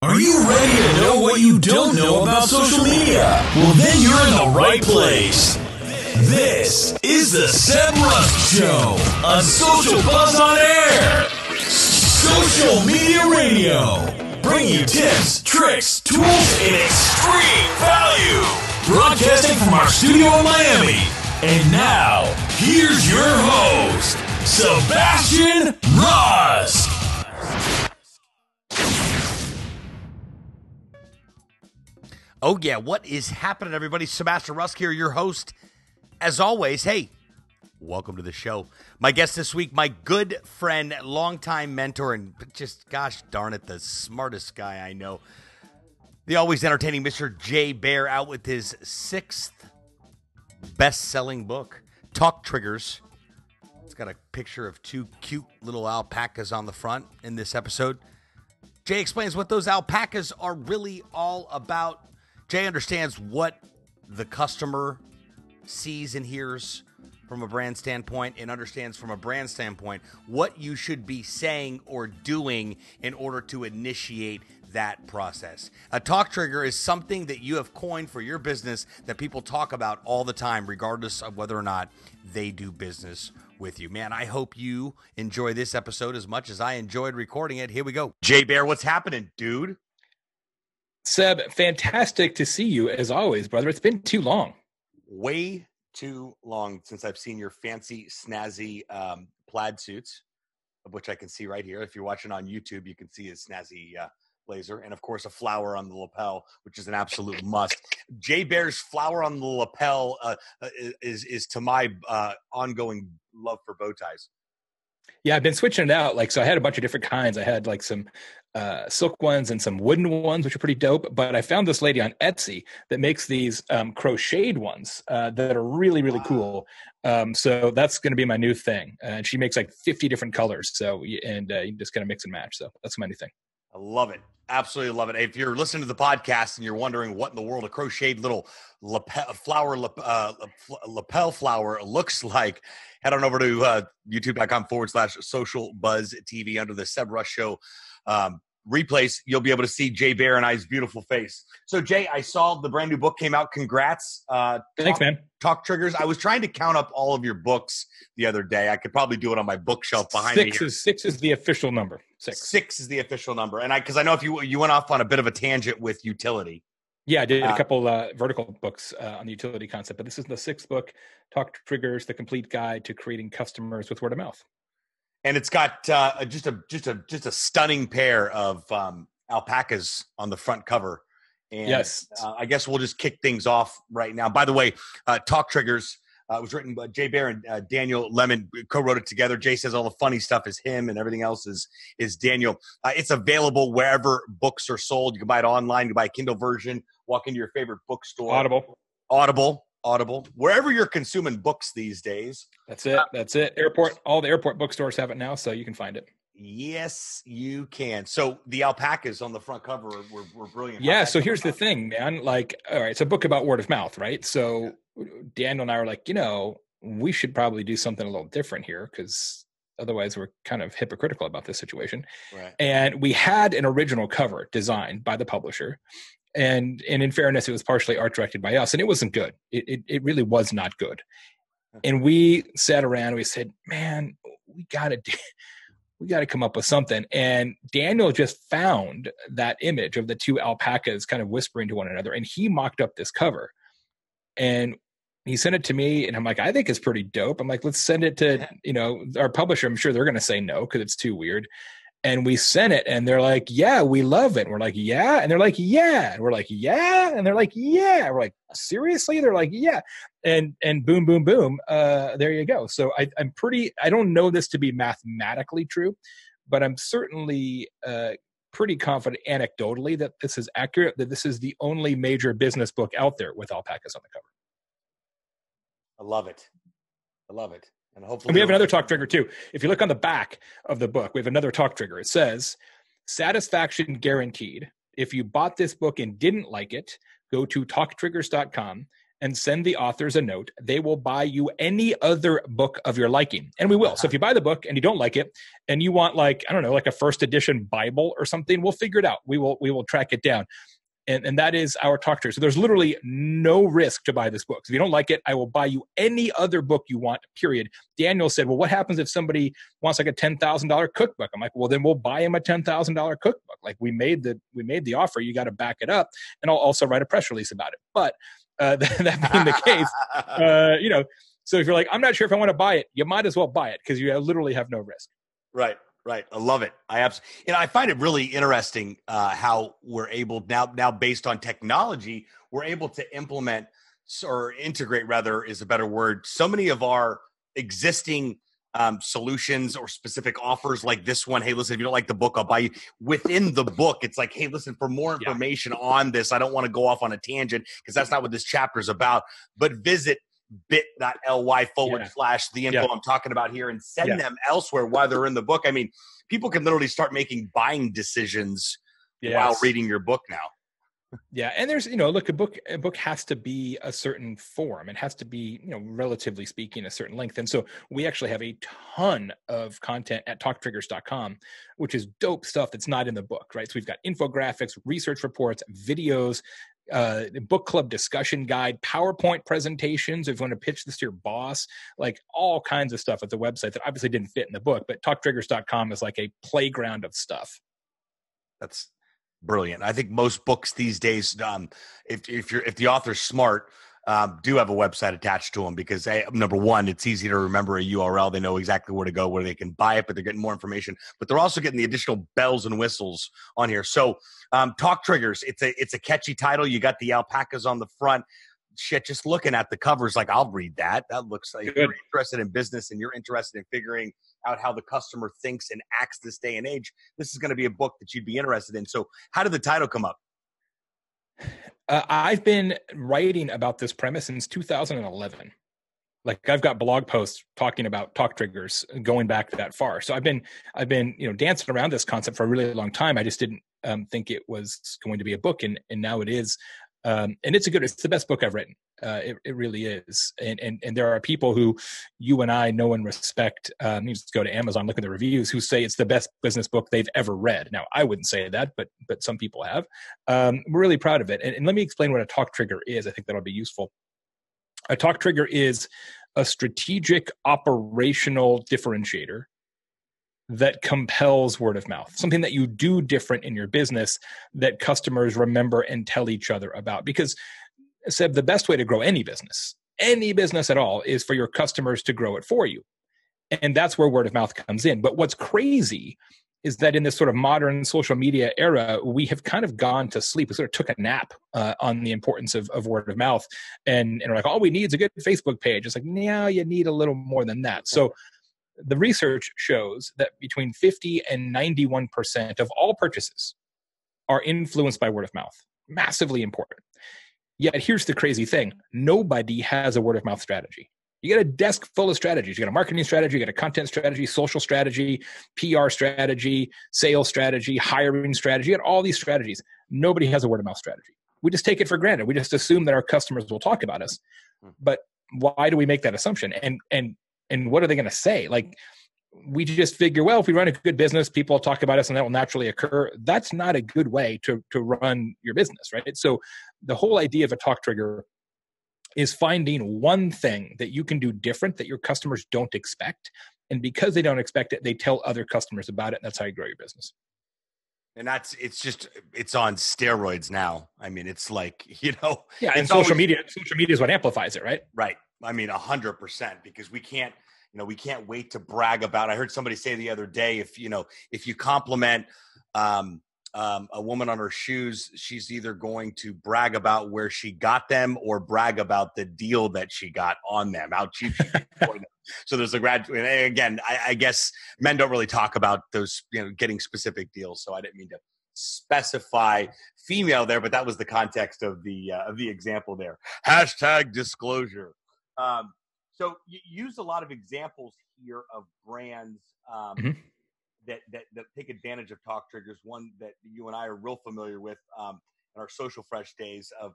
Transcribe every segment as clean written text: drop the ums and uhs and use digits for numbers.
Are you ready to know what you don't know about social media? Well, then you're in the right place. This is the Seb Rust Show on Social Buzz on Air. Social Media Radio. Bringing you tips, tricks, tools, and extreme value. Broadcasting from our studio in Miami. And now, here's your host, Sebastian Rust. Oh, yeah. What is happening, everybody? Sebastian Rusk here, your host. As always, hey, welcome to the show. My guest this week, my good friend, longtime mentor, and just, gosh darn it, the smartest guy I know. The always entertaining Mr. Baer, out with his 6th best-selling book, Talk Triggers. It's got a picture of 2 cute little alpacas on the front in this episode. Jay explains what those alpacas are really all about. Jay understands what the customer sees and hears from a brand standpoint, and understands from a brand standpoint what you should be saying or doing in order to initiate that process. A talk trigger is something that you have coined for your business that people talk about all the time, regardless of whether or not they do business with you. Man, I hope you enjoy this episode as much as I enjoyed recording it. Here we go. Baer, what's happening, dude? Seb, fantastic to see you as always, brother. It's been too long. Way too long since I've seen your fancy, snazzy plaid suits, of which I can see right here. If you're watching on YouTube, you can see his snazzy blazer, and of course a flower on the lapel, which is an absolute must. Baer's flower on the lapel is to my ongoing love for bow ties. Yeah, I've been switching it out. So I had a bunch of different kinds. I had some silk ones and some wooden ones, which are pretty dope. But I found this lady on Etsy that makes these crocheted ones that are really, really cool. So that's going to be my new thing. And she makes 50 different colors. So, you just kind of mix and match. So that's my new thing. I love it. Absolutely love it. If you're listening to the podcast and you're wondering what in the world a crocheted little lapel flower looks like, head on over to youtube.com/social buzz TV under the Seb Rust Show replays. You'll be able to see Baer and I's beautiful face. So Jay, I saw the brand new book came out. Congrats. Thanks, man. Talk Triggers. I was trying to count up all of your books the other day. I could probably do it on my bookshelf behind me here. 6 is the official number. 6 is the official number. And because I know if you went off on a bit of a tangent with utility. Yeah, I did a couple vertical books on the utility concept, but this is the 6th book, Talk Triggers, the complete guide to creating customers with word of mouth. And it's got just a stunning pair of alpacas on the front cover. And yes, I guess we'll just kick things off right now. By the way, Talk Triggers was written by Baer and Daniel Lemon, co-wrote it together. Jay says all the funny stuff is him, and everything else is Daniel. It's available wherever books are sold. You can buy it online. You can buy a Kindle version. Walk into your favorite bookstore. Audible. Wherever you're consuming books these days. That's it. All the airport bookstores have it now, so you can find it. Yes, you can. So the alpacas on the front cover were brilliant. Yeah, so here's the thing, man. All right, it's a book about word of mouth, right? So Daniel and I were like, we should probably do something a little different here, because otherwise we're kind of hypocritical about this situation. Right. And we had an original cover designed by the publisher. And in fairness, it was partially art directed by us, and it wasn't good. It really was not good. And we sat around and we said, man, we got to come up with something. And Daniel just found that image of the 2 alpacas kind of whispering to one another, and he mocked up this cover. And he sent it to me, and I'm like, I think it's pretty dope. I'm like, let's send it to, our publisher. I'm sure they're going to say no because it's too weird. And we sent it, and they're like, yeah, we love it. And we're like, yeah. And they're like, yeah. And we're like, yeah. And they're like, yeah. And we're like, seriously? They're like, yeah. And boom, boom, boom. There you go. So I don't know this to be mathematically true, but I'm certainly pretty confident anecdotally that this is accurate, that this is the only major business book out there with alpacas on the cover. I love it. And hopefully we have another talk trigger too. If you look on the back of the book, we have another talk trigger. It says, satisfaction guaranteed. If you bought this book and didn't like it, go to talktriggers.com and send the authors a note. They will buy you any other book of your liking. And we will. So if you buy the book and you don't like it and you want like, I don't know, like a first edition Bible or something, we'll figure it out. We will track it down. And that is our talk trigger. So there's literally no risk to buy this book. If you don't like it, I will buy you any other book you want, period. Daniel said, well, what happens if somebody wants like a $10,000 cookbook? I'm like, well, then we'll buy him a $10,000 cookbook. Like we made the offer. You got to back it up. And I'll also write a press release about it. But that being the case, so if you're like, I'm not sure if I want to buy it, you might as well buy it because you literally have no risk. Right. Right. I love it. I find it really interesting how we're able now based on technology, we're able to implement or integrate rather is a better word. So many of our existing solutions or specific offers like this one. Hey, listen, if you don't like the book, I'll buy you within the book. It's like, hey, listen, for more information on this, I don't want to go off on a tangent because that's not what this chapter is about, but visit bit.ly / the info I'm talking about here and send them elsewhere while they're in the book. I mean, people can literally start making buying decisions while reading your book now. Yeah. And there's, look, a book has to be a certain form. It has to be, relatively speaking, a certain length. And so we actually have a ton of content at talktriggers.com, which is dope stuff that's not in the book, right? So we've got infographics, research reports, videos, book club discussion guide, PowerPoint presentations if you want to pitch this to your boss, like all kinds of stuff at the website that obviously didn't fit in the book, but talktriggers.com is like a playground of stuff. That's brilliant. I think most books these days, if the author's smart, do have a website attached to them because number one, it's easy to remember a URL. They know exactly where to go, where they can buy it, but they're getting more information. But they're also getting the additional bells and whistles on here. So, Talk Triggers. It's a catchy title. You got the alpacas on the front. Shit, just looking at the covers, like I'll read that. That looks like you're interested in business and you're interested in figuring out how the customer thinks and acts this day and age. This is going to be a book that you'd be interested in. So, how did the title come up? I've been writing about this premise since 2011. Like I've got blog posts talking about talk triggers going back that far. So I've been dancing around this concept for a really long time. I just didn't think it was going to be a book, and now it is. And it's the best book I've written. It really is. And there are people who you and I know and respect. You just go to Amazon, look at the reviews, who say it's the best business book they've ever read. Now, I wouldn't say that, but some people have. We're really proud of it. And let me explain what a talk trigger is. I think that'll be useful. A talk trigger is a strategic operational differentiator that compels word of mouth, something that you do different in your business that customers remember and tell each other about. Because, Seb, the best way to grow any business at all, is for your customers to grow it for you. And that's where word of mouth comes in. But what's crazy is that in this sort of modern social media era, we have kind of gone to sleep. We sort of took a nap on the importance of word of mouth. And we're like, all we need is a good Facebook page. It's like, no, you need a little more than that. So the research shows that between 50 and 91% of all purchases are influenced by word of mouth. Massively important. Yet here's the crazy thing. Nobody has a word of mouth strategy. You got a desk full of strategies. You got a marketing strategy, you got a content strategy, social strategy, PR strategy, sales strategy, hiring strategy, you got all these strategies. Nobody has a word of mouth strategy. We just take it for granted. We just assume that our customers will talk about us. But why do we make that assumption? And what are they going to say? Like, we just figure, well, if we run a good business, people will talk about us and that will naturally occur. That's not a good way to run your business, right? So the whole idea of a talk trigger is finding one thing that you can do different that your customers don't expect. And because they don't expect it, they tell other customers about it. And that's how you grow your business. And it's on steroids now. I mean, it's like, yeah. And social media is what amplifies it, right? Right. I mean, 100%, because we can't wait to brag about. I heard somebody say the other day, if you compliment a woman on her shoes, she's either going to brag about where she got them or brag about the deal that she got on them, how cheap she got for them. So there's again, I guess men don't really talk about those, getting specific deals. So I didn't mean to specify female there, but that was the context of the example there. #disclosure. So you use a lot of examples here of brands that take advantage of talk triggers. One that you and I are real familiar with in our Social Fresh days of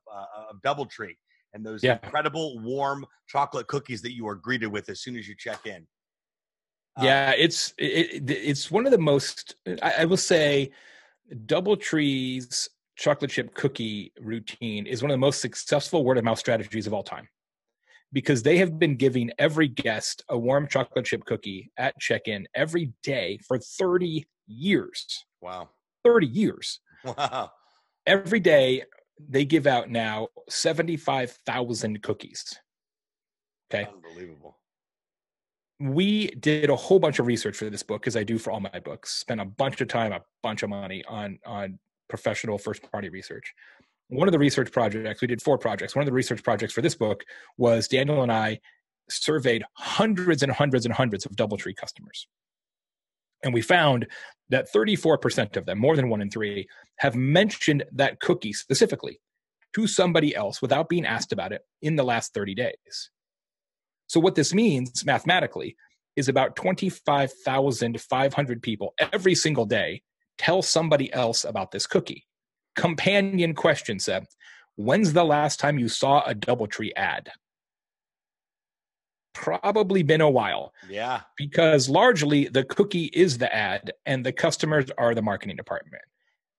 DoubleTree. and those Yeah. incredible warm chocolate cookies that you are greeted with as soon as you check in. Yeah, it's one of the most, I will say, DoubleTree's chocolate chip cookie routine is one of the most successful word of mouth strategies of all time, because they have been giving every guest a warm chocolate chip cookie at check-in every day for 30 years. Wow. 30 years. Wow. Every day they give out now 75,000 cookies. Okay. Unbelievable. We did a whole bunch of research for this book, as I do for all my books. Spent a bunch of time, a bunch of money on professional first-party research. One of the research projects, we did 4 projects. One of the research projects for this book was Daniel and I surveyed hundreds and hundreds and hundreds of DoubleTree customers. And we found that 34% of them, more than 1 in 3, have mentioned that cookie specifically to somebody else without being asked about it in the last 30 days. So what this means mathematically is about 25,500 people every single day tell somebody else about this cookie. Companion question, Seb. When's the last time you saw a DoubleTree ad? Probably been a while. Yeah. Because largely the cookie is the ad and the customers are the marketing department.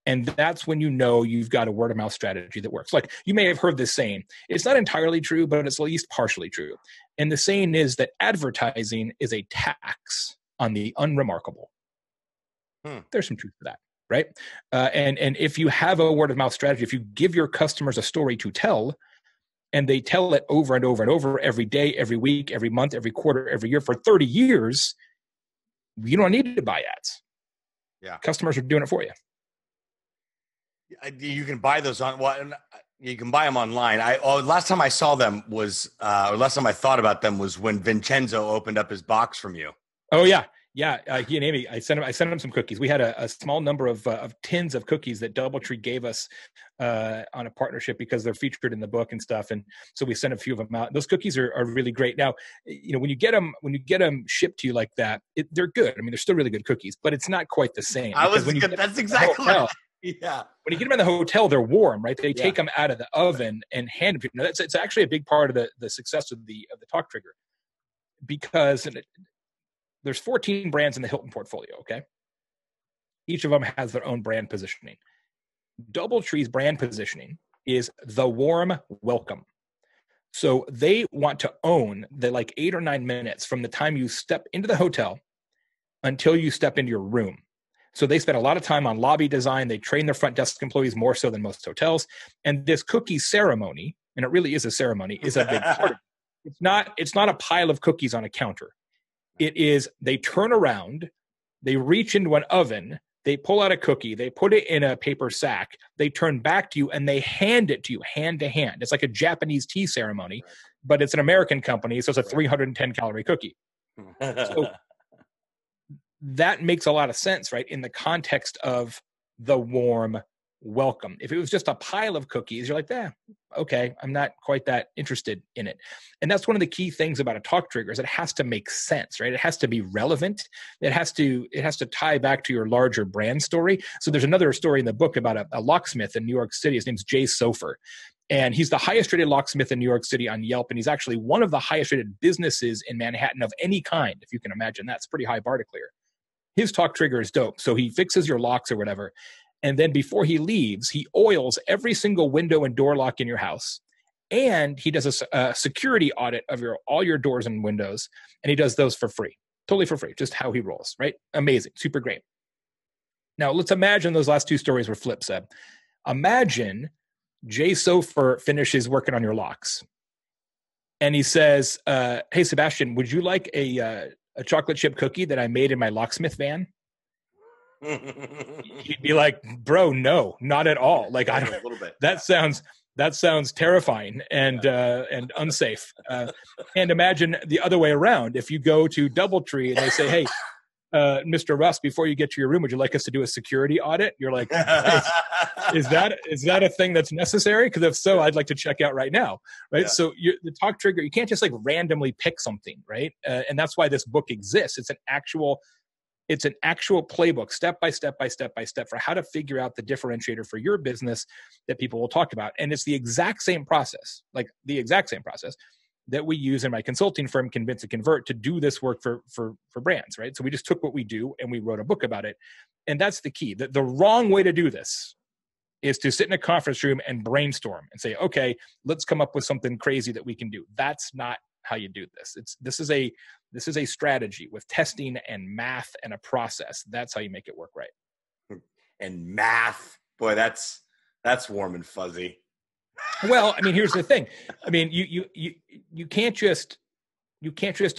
And that's when you know you've got a word of mouth strategy that works. Like, you may have heard this saying. It's not entirely true, but it's at least partially true. And the saying is that advertising is a tax on the unremarkable. There's some truth to that, right? And if you have a word of mouth strategy, if you give your customers a story to tell, and they tell it over and over and over every day, every week, every month, every quarter, every year for 30 years, you don't need to buy ads. Yeah. Customers are doing it for you. You can buy those on you can buy them online. Last time I saw them was or last time I thought about them was when Vincenzo opened up his box from you. Oh yeah. He and Amy, I sent him some cookies. We had a small number of tins of cookies that DoubleTree gave us on a partnership because they're featured in the book and stuff. And so we sent a few of them out. Those cookies are really great. Now, when you get them shipped to you like that, they're good. I mean, they're still really good cookies, but it's not quite the same. That's exactly what. Yeah. When you get them in the hotel, they're warm, right? They take them out of the oven and hand them to you. It's actually a big part of the success of the Talk Trigger, because there's 14 brands in the Hilton portfolio, okay? Each of them has their own brand positioning. DoubleTree's brand positioning is the warm welcome. So they want to own the 8 or 9 minutes from the time you step into the hotel until you step into your room. So they spend a lot of time on lobby design. They train their front desk employees more so than most hotels. And this cookie ceremony, and it really is a ceremony, is a big part of it. It's not a pile of cookies on a counter. It is, they turn around, they reach into an oven, they pull out a cookie, they put it in a paper sack, they turn back to you, and they hand it to you hand to hand. It's like a Japanese tea ceremony, but it's an American company, so it's a 310-calorie cookie. So that makes a lot of sense, right, in the context of the warm welcome. If it was just a pile of cookies, you're like, okay, I'm not quite that interested in it. And that's one of the key things about a talk trigger is it has to make sense, right? It has to be relevant. It has to tie back to your larger brand story. So there's another story in the book about a locksmith in New York City. His name's Jay Sofer. And he's the highest rated locksmith in New York City on Yelp. And he's actually one of the highest rated businesses in Manhattan of any kind, if you can imagine. That's a pretty high bar to clear. His talk trigger is dope. So he fixes your locks or whatever. And then before he leaves, he oils every single window and door lock in your house. And he does a security audit of all your doors and windows. And he does those for free, totally for free, just how he rolls, right? Amazing, super great. Now, let's imagine those last 2 stories were flipped, Seb. Imagine Jay Sofer finishes working on your locks. And he says, hey, Sebastian, would you like a chocolate chip cookie that I made in my locksmith van? He'd be like, bro, no, not at all. Like, I don't. A little bit. That sounds terrifying and unsafe. And imagine the other way around. If you go to DoubleTree and they say, hey, Mr. Russ, before you get to your room, would you like us to do a security audit? You're like, hey, is that a thing that's necessary? Because if so, I'd like to check out right now, right? Yeah. So the talk trigger, you can't just randomly pick something, right? And that's why this book exists. It's an actual It's an actual playbook, step by step by step by step, for how to figure out the differentiator for your business that people will talk about. And it's the exact same process, like the exact same process that we use in my consulting firm, Convince and Convert, to do this work for brands, right? So we just took what we do and we wrote a book about it. And that's the key. The wrong way to do this is to sit in a conference room and brainstorm and say, okay, let's come up with something crazy that we can do. That's not how you do this. This is a strategy with testing and math and a process. That's how you make it work right. And math, boy, that's warm and fuzzy. Well, I mean, here's the thing. I mean, you can't just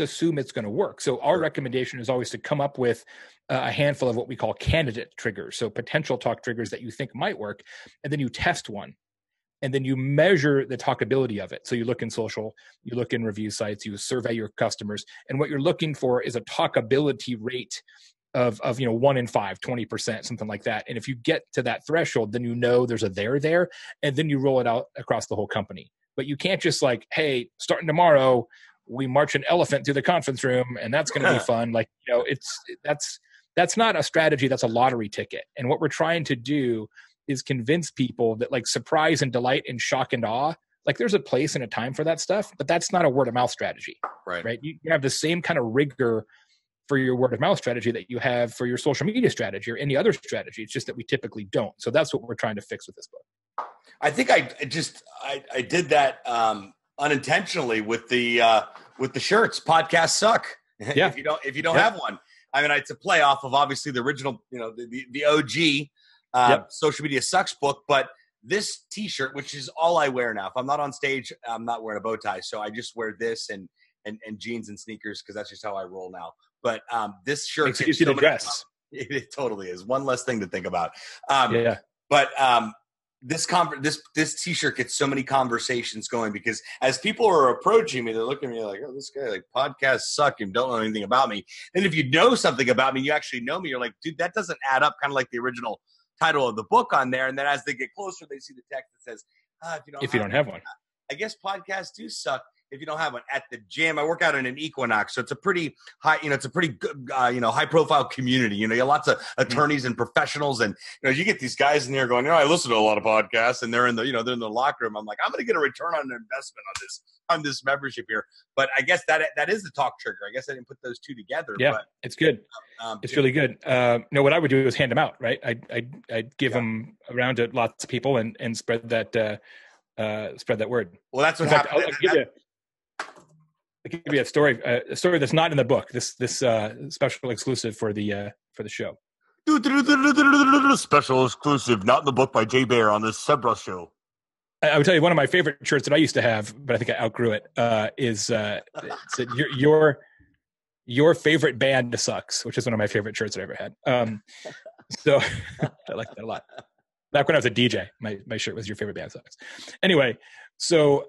assume it's going to work. So our recommendation is always to come up with a handful of what we call candidate triggers. So potential talk triggers that you think might work, and then you test one. And then you measure the talkability of it. So you look in social, you look in review sites, you survey your customers. And what you're looking for is a talkability rate of 1 in 5, 20%, something like that. And if you get to that threshold, then you know there's a there, and then you roll it out across the whole company. But you can't just like, hey, starting tomorrow, we march an elephant through the conference room and that's going to be fun. Like, that's not a strategy. That's a lottery ticket. And what we're trying to do is convince people that like surprise and delight and shock and awe, like there's a place and a time for that stuff, but that's not a word of mouth strategy, right? You have the same kind of rigor for your word of mouth strategy that you have for your social media strategy or any other strategy. It's just that we typically don't. So that's what we're trying to fix with this book. I think I did that unintentionally with the shirts. Podcasts suck. Yeah. if you don't have one. I mean, it's a play off of obviously the original, the OG Social Media Sucks book, but this t-shirt, which is all I wear now. If I'm not on stage, I'm not wearing a bow tie. So I just wear this and jeans and sneakers because that's just how I roll now. But this shirt makes it easy to dress. It totally is. One less thing to think about. But this t-shirt gets so many conversations going because as people are approaching me, they're looking at me like, oh, this guy, like, podcasts suck and don't know anything about me. And if you know something about me, you actually know me. You're like, dude, that doesn't add up. Kind of like the original title of the book on there. And then as they get closer, they see the text that says, if you don't have one, I guess podcasts do suck. If you don't have one. At the gym, I work out in an Equinox, so it's a pretty high, it's a pretty good, high profile community. You have lots of attorneys and professionals, and you get these guys in there going, I listen to a lot of podcasts, and they're in the, they're in the locker room. I'm like, I'm going to get a return on an investment on this membership here. But I guess that is the talk trigger. I guess I didn't put those two together. Yeah, but, it's good. It's really good. What I would do is hand them out, right? I'd give them around to lots of people and spread that word. Well, that's what happened. I'll give you a story that's not in the book. This special exclusive for the show. Special exclusive, not in the book by Jay Baer on this Sebra show. I would tell you one of my favorite shirts that I used to have, but I think I outgrew it. Is your favorite band sucks, which is one of my favorite shirts I ever had. So I like that a lot. Back when I was a DJ, my shirt was your favorite band sucks. Anyway, so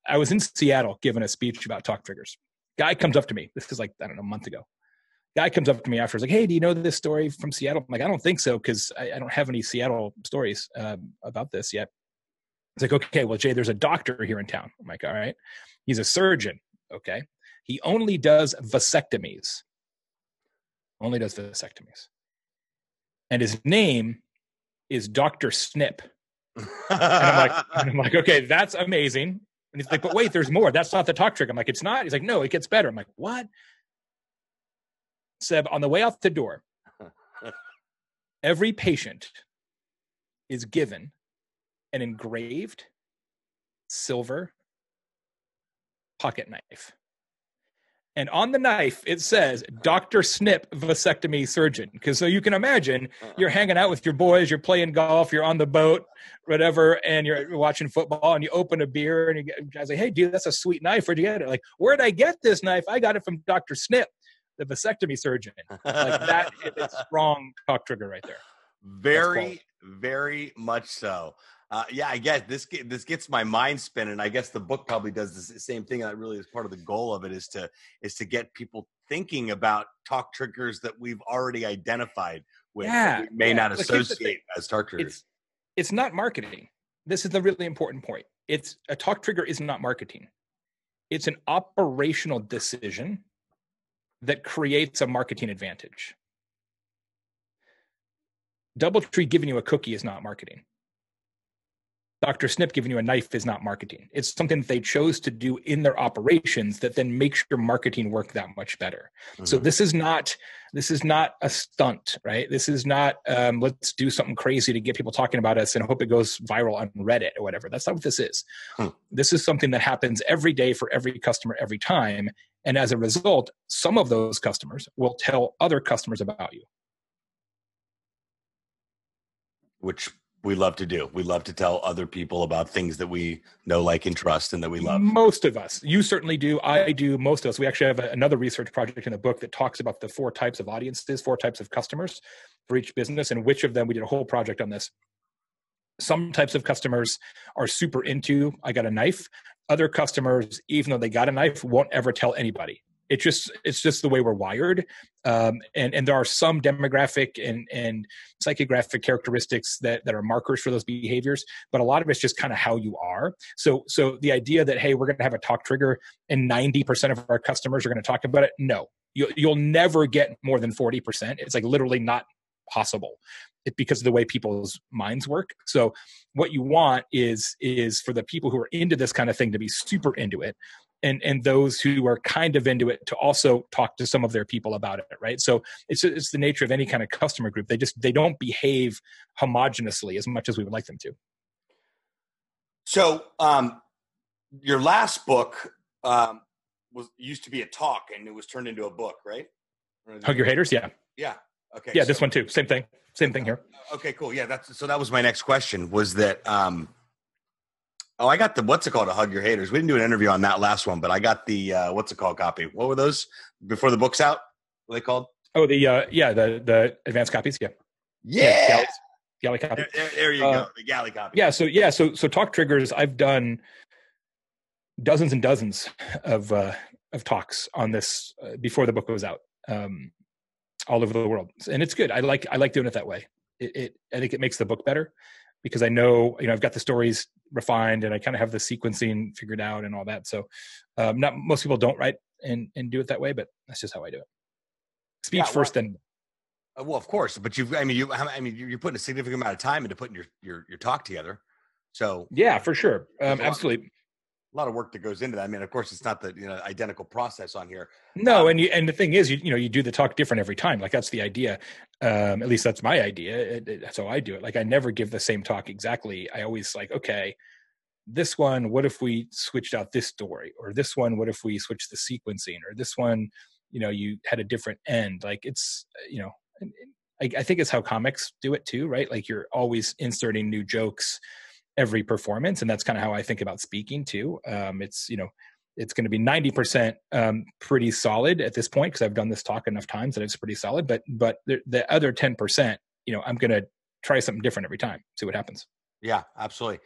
I was in Seattle giving a speech about talk triggers. Guy comes up to me. This is like, I don't know, a month ago. Guy comes up to me afterwards like, hey, do you know this story from Seattle? I'm like, I don't think so because I don't have any Seattle stories about this yet. He's like, okay, well, Jay, there's a doctor here in town. I'm like, all right. He's a surgeon. Okay. He only does vasectomies. And his name is Dr. Snip. And I'm like, okay, that's amazing. And he's like, but wait, there's more. That's not the talk trigger. I'm like, it's not. He's like, no, it gets better. I'm like, what? Seb, on the way out the door, every patient is given an engraved silver pocket knife. And on the knife, it says, Dr. Snip, vasectomy surgeon. Because so you can imagine you're hanging out with your boys, you're playing golf, you're on the boat, whatever, and you're watching football, and you open a beer, and you guys like, hey, dude, that's a sweet knife. Where'd you get it? Like, where'd I get this knife? I got it from Dr. Snip, the vasectomy surgeon. Like that is a strong talk trigger right there. Very, very much so. I guess this gets my mind spinning. I guess the book probably does the same thing. That really is part of the goal of it is to get people thinking about talk triggers that we've already identified with. That we may not associate as talk triggers. It's not marketing. This is the really important point. It's a talk trigger is not marketing. It's an operational decision that creates a marketing advantage. DoubleTree giving you a cookie is not marketing. Dr. Snip giving you a knife is not marketing. It's something that they chose to do in their operations that then makes your marketing work that much better. Mm-hmm. So this is not a stunt, right? This is not let's do something crazy to get people talking about us and hope it goes viral on Reddit or whatever. That's not what this is. This is something that happens every day for every customer every time. And as a result, some of those customers will tell other customers about you. Which we love to do. We love to tell other people about things that we know, like, and trust, and that we love. Most of us. You certainly do. I do. Most of us. We actually have another research project in the book that talks about the 4 types of audiences, 4 types of customers for each business, and which of them. We did a whole project on this. Some types of customers are super into, I got a knife. Other customers, even though they got a knife, won't ever tell anybody. It's just the way we're wired. And there are some demographic and psychographic characteristics that are markers for those behaviors, but a lot of it's just kind of how you are. So the idea that, hey, we're going to have a talk trigger and 90% of our customers are going to talk about it. No, you'll never get more than 40%. It's like literally not possible. It's because of the way people's minds work. So what you want is for the people who are into this kind of thing to be super into it. And those who are kind of into it to also talk to some of their people about it, right? So it's the nature of any kind of customer group. They don't behave homogeneously as much as we would like them to. So your last book used to be a talk, and it was turned into a book, right? Hug Your Haters, yeah. Yeah. Okay. Yeah, this one too. Same thing. Same thing here. Okay, cool. Yeah, that was my next question. Was that? I got the what's it called? To Hug Your Haters. We didn't do an interview on that last one, but I got the what's it called copy. What were those before the book's out? What are they called? Oh, the advanced copies. Yeah. Galley copy. There you go. The galley copy. So talk triggers. I've done dozens and dozens of talks on this before the book was out, all over the world, and it's good. I like doing it that way. I think it makes the book better because I know I've got the stories refined and I kind of have the sequencing figured out and all that. So not most people don't write and do it that way, but that's just how I do it. Speech first, then. Well, of course, but you're putting a significant amount of time into putting your talk together. So yeah, for sure, absolutely. A lot of work that goes into that. I mean, of course, it's not the identical process on here. No, and the thing is, you do the talk different every time. Like that's the idea. At least that's my idea. That's how I do it. Like I never give the same talk exactly. I always like, okay, this one, what if we switched out this story, or this one, what if we switched the sequencing, or this one, you had a different end. Like it's, I think it's how comics do it too, right? Like you're always inserting new jokes every performance. And that's kind of how I think about speaking too. It's going to be 90% pretty solid at this point, because I've done this talk enough times that it's pretty solid, but the other 10%, I'm going to try something different every time, see what happens. Yeah, absolutely.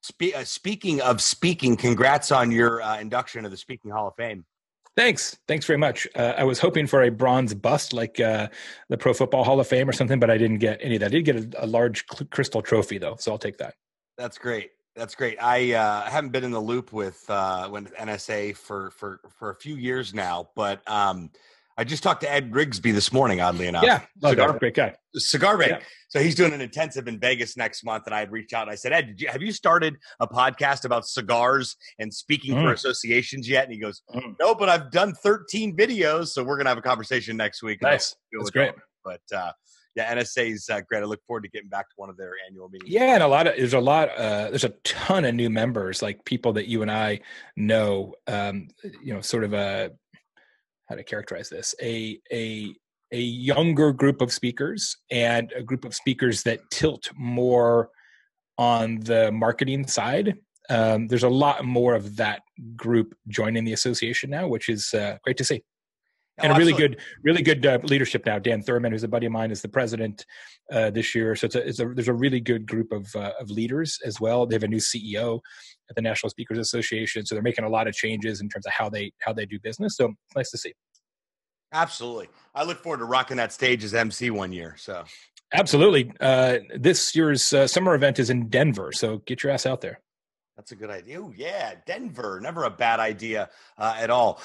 Speaking of speaking, congrats on your induction to the Speaking Hall of Fame. Thanks very much. I was hoping for a bronze bust like the Pro Football Hall of Fame or something, but I didn't get any of that. I did get a large crystal trophy though, so I'll take that. That's great. I haven't been in the loop with NSA for a few years now, but I just talked to Ed Rigsby this morning, oddly enough. Yeah, great guy. Cigar Bank. Yeah. So he's doing an intensive in Vegas next month, and I had reached out and I said, Ed, have you started a podcast about cigars and speaking for associations yet? And he goes, no, but I've done 13 videos, so we're going to have a conversation next week. Nice. That's great. But yeah, NSA is great. I look forward to getting back to one of their annual meetings. Yeah, and there's a ton of new members, like people that you and I know, sort of how to characterize this, a younger group of speakers and a group of speakers that tilt more on the marketing side. There's a lot more of that group joining the association now, which is great to see. And really good leadership now. Dan Thurman, who's a buddy of mine, is the president this year. So there's a really good group of leaders as well. They have a new CEO at the National Speakers Association, so they're making a lot of changes in terms of how they do business. So it's nice to see. Absolutely, I look forward to rocking that stage as MC one year. So absolutely, this year's summer event is in Denver, so get your ass out there. That's a good idea. Oh yeah, Denver, never a bad idea at all.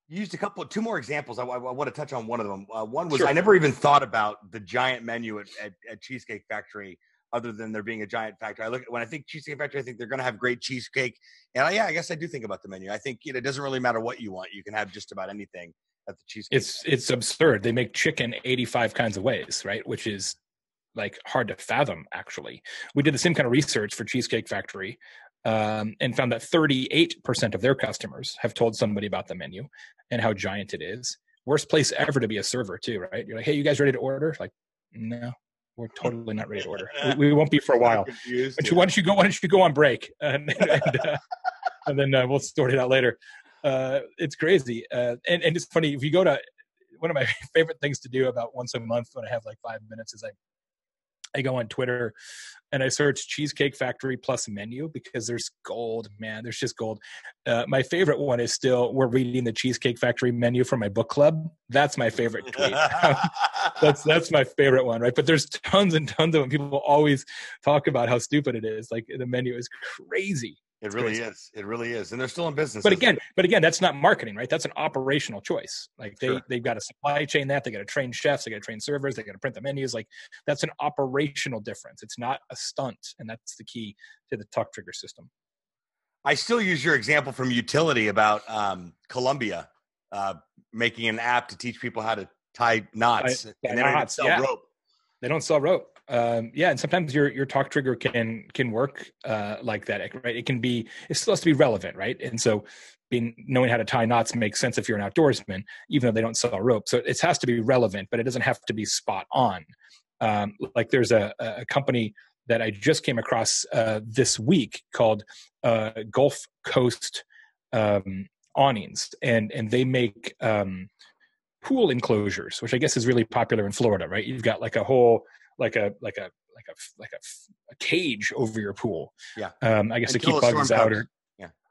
You used two more examples. I want to touch on one of them. One was Sure. I never even thought about the giant menu at Cheesecake Factory, other than there being a giant factory. When I think Cheesecake Factory, I think they're going to have great cheesecake. And I guess I do think about the menu. I think it doesn't really matter what you want; you can have just about anything at the cheesecake. It's absurd. They make chicken 85 kinds of ways, right? Which is like hard to fathom. Actually, we did the same kind of research for Cheesecake Factory. And found that 38% of their customers have told somebody about the menu and how giant it is. Worst place ever to be a server too, right? You're like, hey, you guys ready to order? Like, no, we're totally not ready to order. We won't be for a while. Why don't you go on break? And then we'll sort it out later. It's crazy. And it's funny, if you go to, one of my favorite things to do about once a month when I have like 5 minutes is I go on Twitter and I search Cheesecake Factory plus menu, because there's gold, man. There's just gold. My favorite one is still, we're reading the Cheesecake Factory menu from my book club. That's my favorite tweet. That's my favorite one, right? But there's tons and tons of them. People always talk about how stupid it is. Like, the menu is crazy. It really is. It really is. And they're still in business. But again, that's not marketing, right? That's an operational choice. Like, they've got a supply chain, they got to train chefs, they got to train servers, they got to print the menus. Like, that's an operational difference. It's not a stunt. And that's the key to the talk trigger system. I still use your example from utility about Colombia making an app to teach people how to tie knots. And they don't even sell rope. They don't sell rope. And sometimes your talk trigger can work like that, right? It's supposed to be relevant, right? And so knowing how to tie knots makes sense if you're an outdoorsman, even though they don't sell rope. So it has to be relevant, but it doesn't have to be spot on. Like, there's a company that I just came across this week called Gulf Coast Awnings, and they make pool enclosures, which I guess is really popular in Florida, right? You've got like a whole like a cage over your pool. Yeah. I guess to keep bugs out, or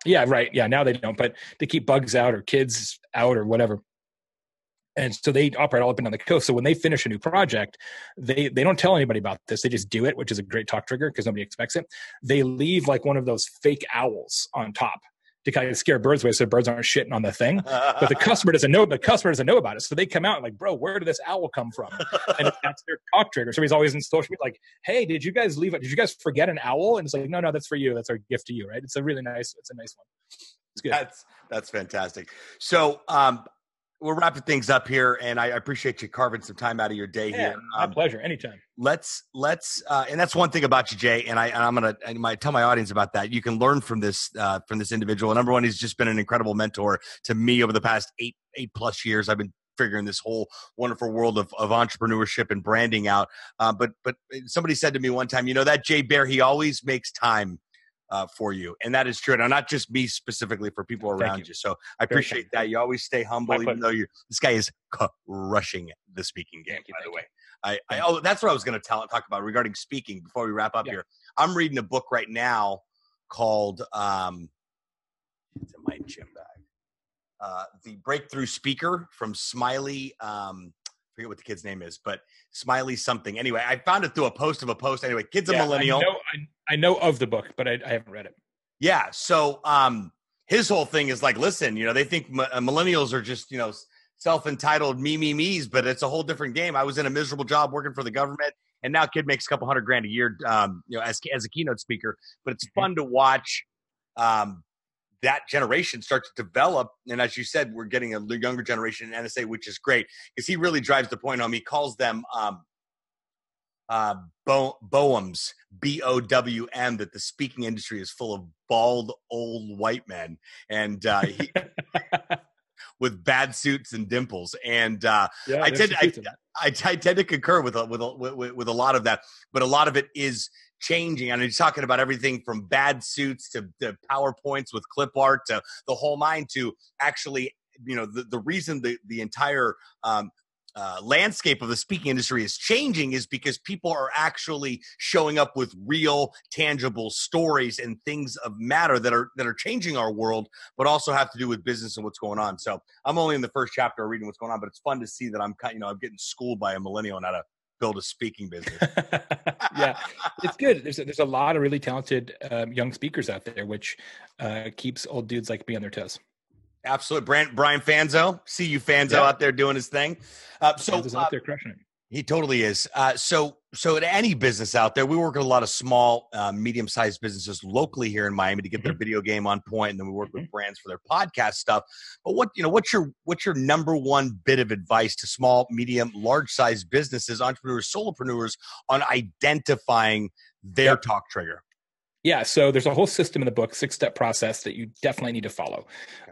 right. Yeah. Now they don't, but to keep bugs out or kids out or whatever. And so they operate all up and down the coast. So when they finish a new project, they don't tell anybody about this. They just do it, which is a great talk trigger because nobody expects it. They leave like one of those fake owls on top to kind of scare birds away, so birds aren't shitting on the thing. But the customer doesn't know. The customer doesn't know about it, so they come out and like, bro, where did this owl come from? And that's their talk trigger. So he's always in social media like, hey, did you guys leave it? Did you guys forget an owl? And it's like, no, that's for you. That's our gift to you, right? It's a nice one. It's good. That's fantastic. So we're wrapping things up here, and I appreciate you carving some time out of your day here. My pleasure. Anytime. Let's and that's one thing about you, Jay. And I'm gonna tell my audience about that. You can learn from this individual. Number one, he's just been an incredible mentor to me over the past eight plus years. I've been figuring this whole wonderful world of entrepreneurship and branding out. But somebody said to me one time, that Jay Baer, he always makes time for you. And that is true. And not just me specifically, for people around you. So I appreciate that. You always stay humble, even though this guy is crushing the speaking game, by the way. That's what I was going to talk about regarding speaking before we wrap up here. I'm reading a book right now called, it's in my gym bag, The Breakthrough Speaker from Smiley, forget what the kid's name is, but Smiley something. Anyway, I found it through a post. Anyway, kid's a millennial. I know of the book, but I haven't read it. Yeah. So his whole thing is like, listen, they think millennials are just, self-entitled me's, but it's a whole different game. I was in a miserable job working for the government, and now kid makes a couple $100,000 a year, as a keynote speaker. But it's fun to watch that generation start to develop. And as you said, we're getting a younger generation in NSA, which is great because he really drives the point home. He calls them BOWM, BOWM, that the speaking industry is full of bald old white men and with bad suits and dimples. And I tend to concur with a lot of that, but a lot of it is changing. And he's talking about everything from bad suits to PowerPoints with clip art to the whole nine, to actually, the reason the entire landscape of the speaking industry is changing is because people are actually showing up with real, tangible stories and things of matter that are changing our world, but also have to do with business and what's going on. So I'm only in the first chapter of reading what's going on, but it's fun to see that I'm getting schooled by a millennial on how to build a speaking business. Yeah, it's good. There's a lot of really talented young speakers out there, which keeps old dudes like me on their toes. Absolutely. Brian Fanzo. See you, Fanzo, out there doing his thing. Fanzo's out there crushing it. He totally is. So at any business out there, we work with a lot of small, medium-sized businesses locally here in Miami to get their video game on point, and then we work with brands for their podcast stuff. But what's your number one bit of advice to small, medium, large-sized businesses, entrepreneurs, solopreneurs on identifying their talk trigger? Yeah, so there's a whole system in the book, 6-step process that you definitely need to follow.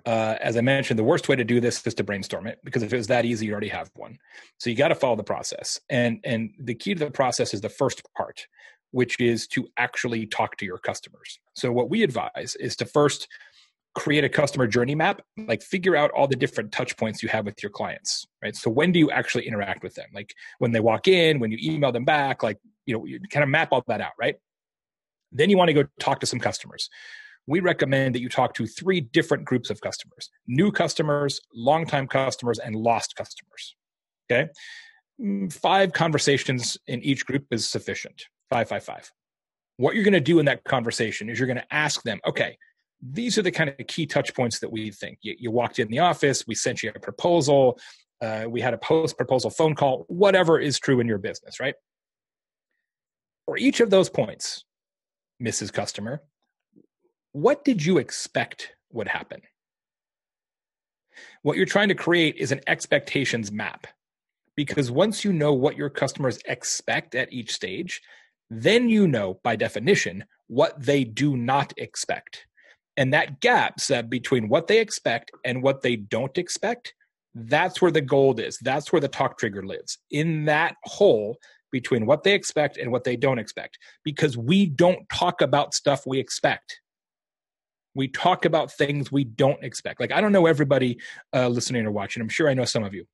As I mentioned, the worst way to do this is to brainstorm it, because if it was that easy, you already have one. So you got to follow the process. And the key to the process is the first part, which is to actually talk to your customers. So what we advise is to first create a customer journey map, like figure out all the different touch points you have with your clients, right? So when do you actually interact with them? Like when they walk in, when you email them back, like, you kind of map all that out, right? Then you want to go talk to some customers. We recommend that you talk to 3 different groups of customers: new customers, longtime customers, and lost customers. Okay? 5 conversations in each group is sufficient. 5, 5, 5. What you're going to do in that conversation is you're going to ask them, okay, these are the kind of key touch points that we think. You walked in the office, we sent you a proposal, we had a post-proposal phone call, whatever is true in your business, right? For each of those points, Mrs. Customer, what did you expect would happen? What you're trying to create is an expectations map, because once you know what your customers expect at each stage, then you know by definition what they do not expect. And that gap between what they expect and what they don't expect, that's where the gold is. That's where the talk trigger lives, in that hole between what they expect and what they don't expect, because we don't talk about stuff we expect. We talk about things we don't expect. Like, I don't know everybody listening or watching. I'm sure I know some of you,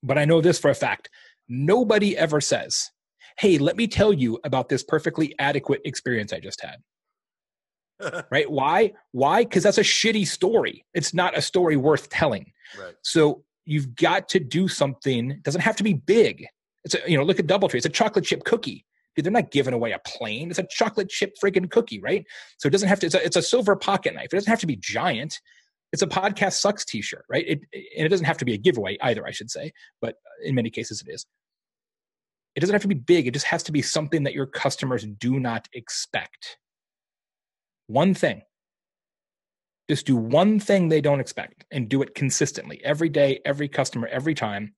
but I know this for a fact. Nobody ever says, hey, let me tell you about this perfectly adequate experience I just had. Right? Why? Because that's a shitty story. It's not a story worth telling. Right. So you've got to do something. It doesn't have to be big. It's look at DoubleTree. It's a chocolate chip cookie. Dude, they're not giving away a plane. It's a chocolate chip freaking cookie, right? So it doesn't have to. It's a silver pocket knife. It doesn't have to be giant. It's a podcast sucks T-shirt, right? And it doesn't have to be a giveaway either, I should say. But in many cases, it is. It doesn't have to be big. It just has to be something that your customers do not expect. One thing. Just do one thing they don't expect and do it consistently every day, every customer, every time.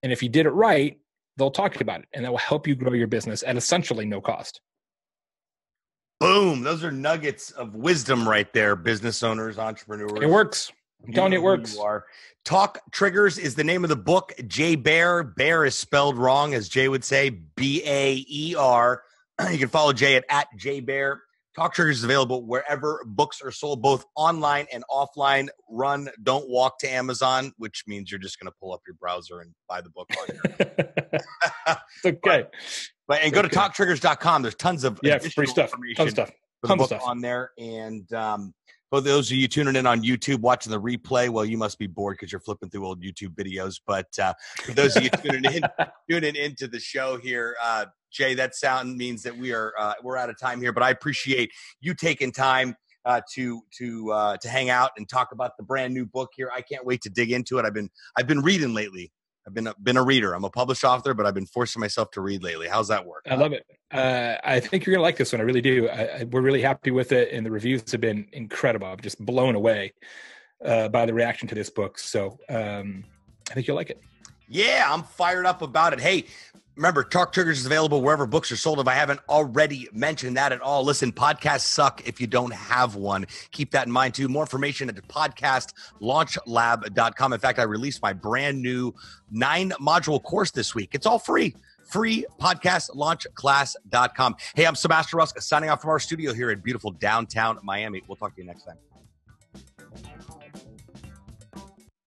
And if you did it right, they'll talk about it, and that will help you grow your business at essentially no cost. Boom. Those are nuggets of wisdom right there, business owners, entrepreneurs. It works. I'm telling you, it works. You are. Talk Triggers is the name of the book. Jay Baer. Baer is spelled wrong, as Jay would say, Baer. You can follow Jay at JBaer. Talk Triggers is available wherever books are sold, both online and offline. Don't walk to Amazon, which means you're just going to pull up your browser and buy the book on your okay. But go to talktriggers.com. There's tons of free stuff. Tons of stuff. Tons of stuff on there. And for those of you tuning in on YouTube, watching the replay, well, you must be bored because you're flipping through old YouTube videos. But for those of you tuning into the show here, Jay, that sound means that we're out of time here. But I appreciate you taking time to hang out and talk about the brand new book here. I can't wait to dig into it. I've been reading lately. I've been a reader. I'm a published author, but I've been forcing myself to read lately. How's that work? I love it. I think you're going to like this one. I really do. We're really happy with it, and the reviews have been incredible. I'm just blown away by the reaction to this book. So I think you'll like it. Yeah, I'm fired up about it. Hey, remember, Talk Triggers is available wherever books are sold. If I haven't already mentioned that at all, listen, podcasts suck if you don't have one. Keep that in mind, too. More information at podcastlaunchlab.com. In fact, I released my brand new 9-module course this week. It's all free. Free podcastlaunchclass.com. Hey, I'm Sebastian Rusk, signing off from our studio here in beautiful downtown Miami. We'll talk to you next time.